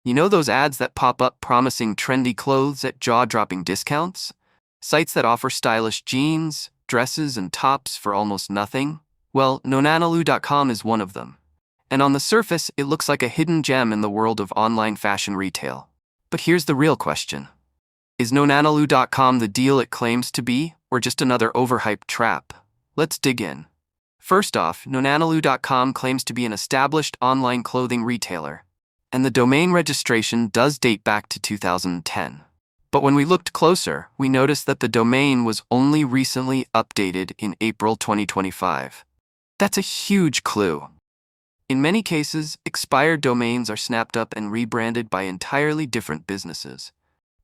You know those ads that pop up promising trendy clothes at jaw-dropping discounts? Sites that offer stylish jeans, dresses, and tops for almost nothing? Well, nonexistent is one of them. And on the surface, it looks like a hidden gem in the world of online fashion retail. But here's the real question. Is nonexistent the deal it claims to be, or just another overhyped trap? Let's dig in. First off, nonexistent claims to be an established online clothing retailer, and the domain registration does date back to 2010. But when we looked closer, we noticed that the domain was only recently updated in April 2025. That's a huge clue. In many cases, expired domains are snapped up and rebranded by entirely different businesses.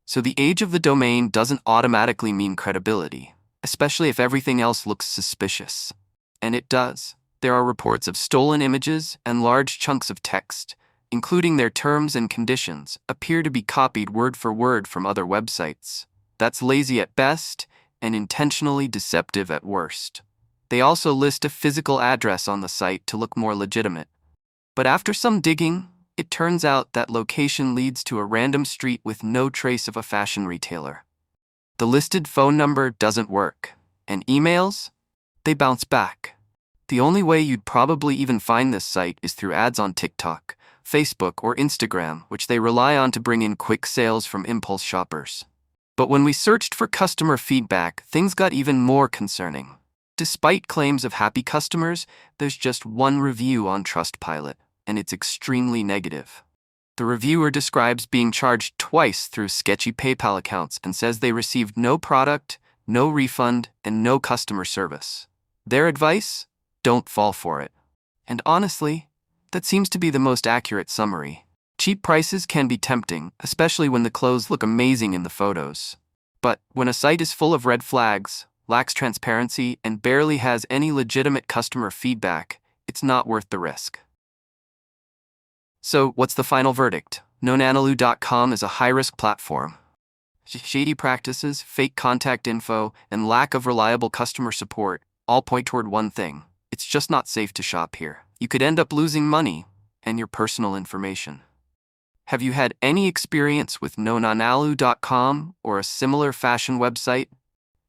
So the age of the domain doesn't automatically mean credibility, especially if everything else looks suspicious. And it does. There are reports of stolen images and large chunks of text, including their terms and conditions, appear to be copied word for word from other websites. That's lazy at best and intentionally deceptive at worst. They also list a physical address on the site to look more legitimate. But after some digging, it turns out that location leads to a random street with no trace of a fashion retailer. The listed phone number doesn't work, and emails? They bounce back. The only way you'd probably even find this site is through ads on TikTok, Facebook, or Instagram, which they rely on to bring in quick sales from impulse shoppers. But when we searched for customer feedback, things got even more concerning. Despite claims of happy customers, there's just one review on Trustpilot, and it's extremely negative. The reviewer describes being charged twice through sketchy PayPal accounts and says they received no product, no refund, and no customer service. Their advice? Don't fall for it. And honestly, that seems to be the most accurate summary. Cheap prices can be tempting, especially when the clothes look amazing in the photos. But when a site is full of red flags, lacks transparency, and barely has any legitimate customer feedback, it's not worth the risk. So, what's the final verdict? nonexistent is a high-risk platform. Shady practices, fake contact info, and lack of reliable customer support all point toward one thing. It's just not safe to shop here. You could end up losing money and your personal information. Have you had any experience with nonexistent or a similar fashion website?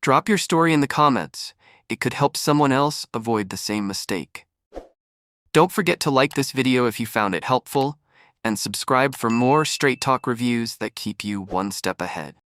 Drop your story in the comments. It could help someone else avoid the same mistake. Don't forget to like this video if you found it helpful, and subscribe for more straight talk reviews that keep you one step ahead.